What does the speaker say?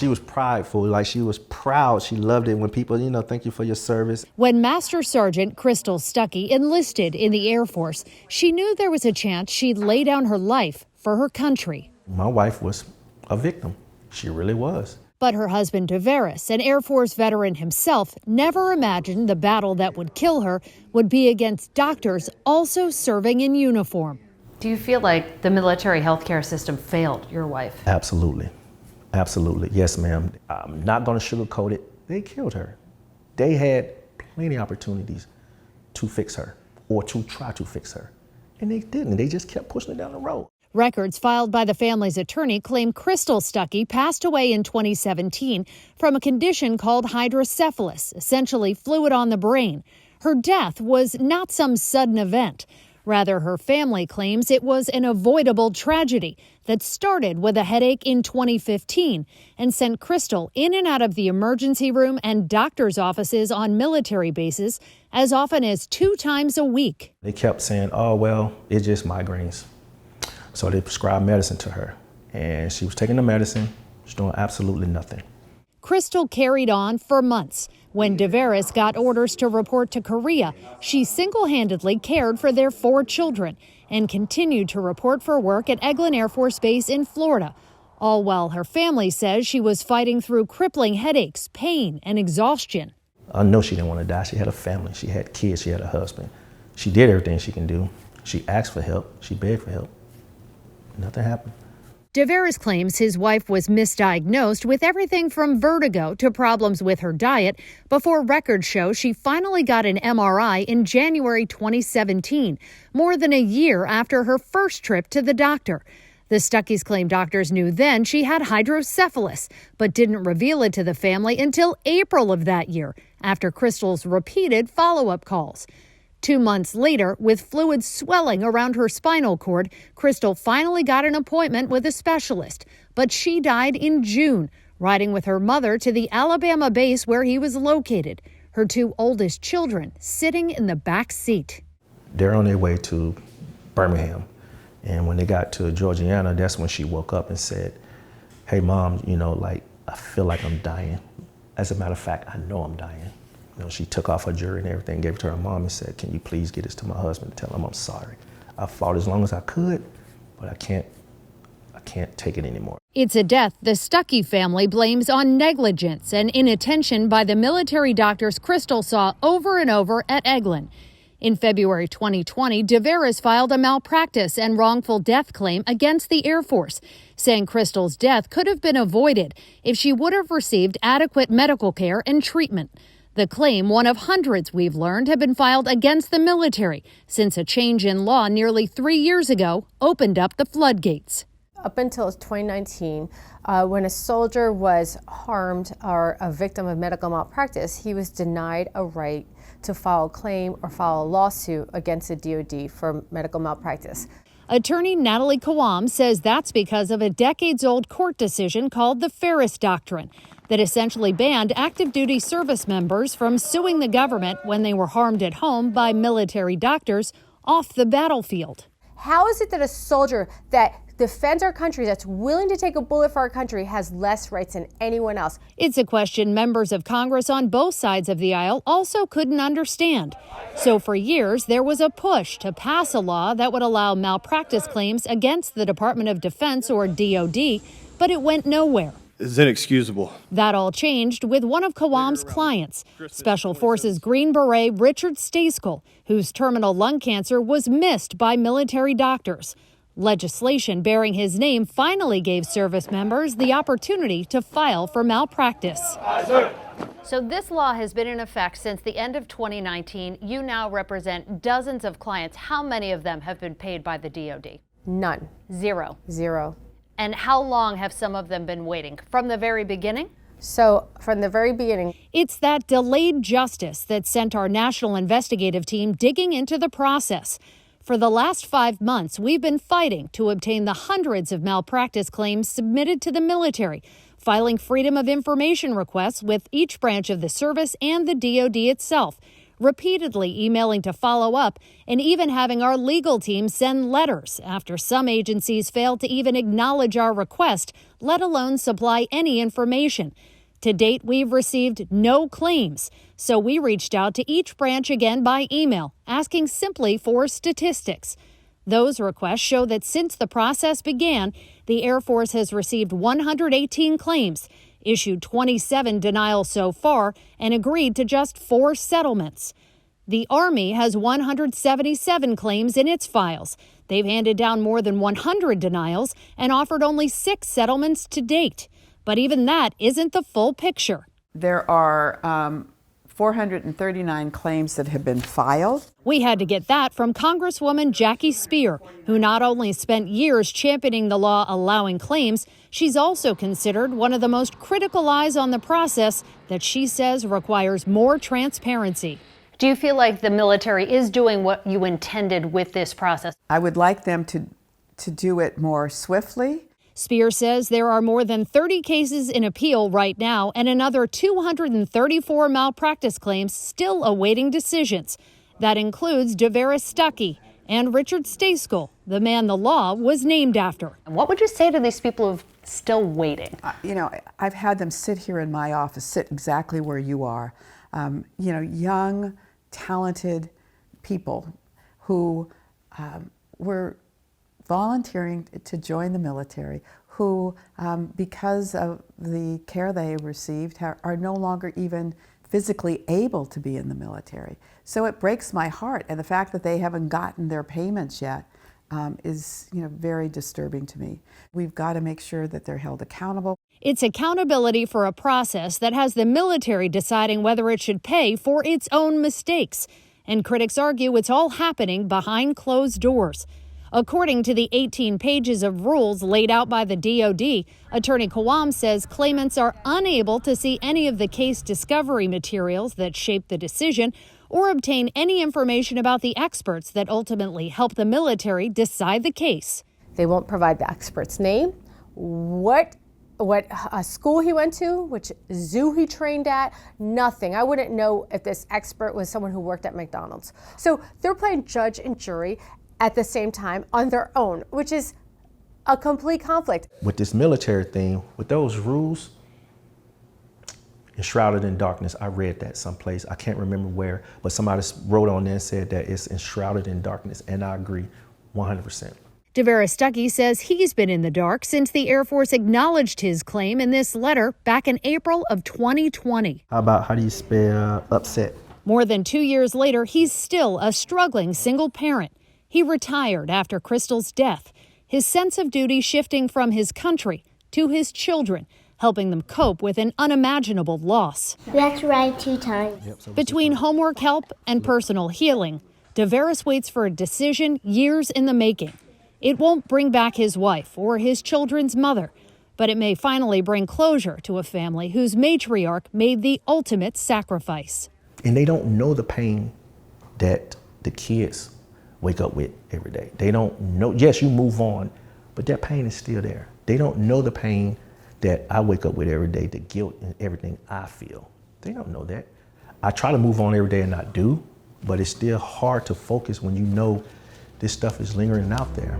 She was prideful, like she was proud. She loved it when people, thank you for your service. When Master Sergeant Crystal Stuckey enlisted in the Air Force, she knew there was a chance she'd lay down her life for her country. My wife was a victim. She really was. But her husband, Deveris, an Air Force veteran himself, never imagined the battle that would kill her would be against doctors also serving in uniform. Do you feel like the military healthcare system failed your wife? Absolutely. Absolutely. Yes, ma'am. I'm not going to sugarcoat it. They killed her. They had plenty of opportunities to fix her or to try to fix her. And they didn't. They just kept pushing it down the road. Records filed by the family's attorney claim Crystal Stuckey passed away in 2017 from a condition called hydrocephalus, essentially fluid on the brain. Her death was not some sudden event. Rather, her family claims it was an avoidable tragedy that started with a headache in 2015 and sent Crystal in and out of the emergency room and doctor's offices on military bases as often as 2 times a week. They kept saying, oh, well, it's just migraines. So they prescribed medicine to her, and she was taking the medicine. She's doing absolutely nothing. Crystal carried on for months. When Deveris got orders to report to Korea, she single-handedly cared for their 4 children and continued to report for work at Eglin Air Force Base in Florida, all while her family says she was fighting through crippling headaches, pain, and exhaustion. I know she didn't want to die. She had a family. She had kids. She had a husband. She did everything she can do. She asked for help. She begged for help. Nothing happened. Deveris claims his wife was misdiagnosed with everything from vertigo to problems with her diet before records show she finally got an MRI in January 2017, more than a year after her first trip to the doctor. The Stuckeys claim doctors knew then she had hydrocephalus, but didn't reveal it to the family until April of that year, after Crystal's repeated follow-up calls. 2 months later, with fluid swelling around her spinal cord, Crystal finally got an appointment with a specialist. But she died in June, riding with her mother to the Alabama base where he was located, her 2 oldest children sitting in the back seat. They're on their way to Birmingham. And when they got to Georgiana, that's when she woke up and said, hey, Mom, I feel like I'm dying. As a matter of fact, I know I'm dying. She took off her jewelry and everything, gave it to her mom and said, can you please get this to my husband and tell him I'm sorry. I fought as long as I could, but I can't take it anymore. It's a death the Stuckey family blames on negligence and inattention by the military doctors Crystal saw over and over at Eglin. In February 2020, Deveris filed a malpractice and wrongful death claim against the Air Force, saying Crystal's death could have been avoided if she would have received adequate medical care and treatment. The claim, one of hundreds we've learned, have been filed against the military since a change in law nearly 3 years ago opened up the floodgates. Up until 2019, when a soldier was harmed or a victim of medical malpractice, he was denied a right to file a claim or file a lawsuit against the DoD for medical malpractice. Attorney Natalie Kawam says that's because of a decades-old court decision called the Ferris Doctrine that essentially banned active duty service members from suing the government when they were harmed at home by military doctors off the battlefield. How is it that a soldier that defends our country, that's willing to take a bullet for our country, has less rights than anyone else? It's a question members of Congress on both sides of the aisle also couldn't understand. So for years, there was a push to pass a law that would allow malpractice claims against the Department of Defense or DoD, but it went nowhere. Is inexcusable. That all changed with one of Kawam's clients, Special Forces Green Beret Richard Stacekel, whose terminal lung cancer was missed by military doctors. Legislation bearing his name finally gave service members the opportunity to file for malpractice. So this law has been in effect since the end of 2019. You now represent dozens of clients. How many of them have been paid by the DoD? None. Zero. Zero. And how long have some of them been waiting? From the very beginning? So from the very beginning. It's that delayed justice that sent our national investigative team digging into the process. For the last 5 months, we've been fighting to obtain the hundreds of malpractice claims submitted to the military, filing Freedom of Information requests with each branch of the service and the DoD itself, repeatedly emailing to follow up, and even having our legal team send letters after some agencies failed to even acknowledge our request, let alone supply any information. To date, we've received no claims, so we reached out to each branch again by email, asking simply for statistics. Those requests show that since the process began, the Air Force has received 118 claims, issued 27 denials so far, and agreed to just 4 settlements. The Army has 177 claims in its files. They've handed down more than 100 denials and offered only 6 settlements to date. But even that isn't the full picture. There are 439 claims that have been filed. We had to get that from Congresswoman Jackie Speer, who not only spent years championing the law allowing claims, she's also considered one of the most critical eyes on the process that she says requires more transparency. Do you feel like the military is doing what you intended with this process? I would like them to do it more swiftly. Speer says there are more than 30 cases in appeal right now and another 234 malpractice claims still awaiting decisions. That includes Stucky and Richard Stayskull, the man the law was named after. And what would you say to these people who are still waiting? I've had them sit here in my office, sit exactly where you are. Young, talented people who were volunteering to join the military, who, because of the care they received, are no longer even physically able to be in the military. So it breaks my heart, and the fact that they haven't gotten their payments yet is, very disturbing to me. We've got to make sure that they're held accountable. It's accountability for a process that has the military deciding whether it should pay for its own mistakes. And critics argue it's all happening behind closed doors. According to the 18 pages of rules laid out by the DoD, Attorney Kawam says claimants are unable to see any of the case discovery materials that shape the decision or obtain any information about the experts that ultimately help the military decide the case. They won't provide the expert's name, what school he went to, which zoo he trained at, nothing. I wouldn't know if this expert was someone who worked at McDonald's. So they're playing judge and jury at the same time on their own, which is a complete conflict. With this military thing, with those rules, enshrouded in darkness, I read that someplace, I can't remember where, but somebody wrote on there and said that it's enshrouded in darkness, and I agree 100%. Stucky says he's been in the dark since the Air Force acknowledged his claim in this letter back in April of 2020. How do you spell upset? More than 2 years later, he's still a struggling single parent. He retired after Crystal's death, his sense of duty shifting from his country to his children, helping them cope with an unimaginable loss. That's right 2 times. Between homework help and personal healing, DeVeris waits for a decision years in the making. It won't bring back his wife or his children's mother, but it may finally bring closure to a family whose matriarch made the ultimate sacrifice. And they don't know the pain that the kids wake up with every day. They don't know, yes, you move on, but that pain is still there. They don't know the pain that I wake up with every day, the guilt and everything I feel. They don't know that. I try to move on every day and not do, but it's still hard to focus when you know this stuff is lingering out there.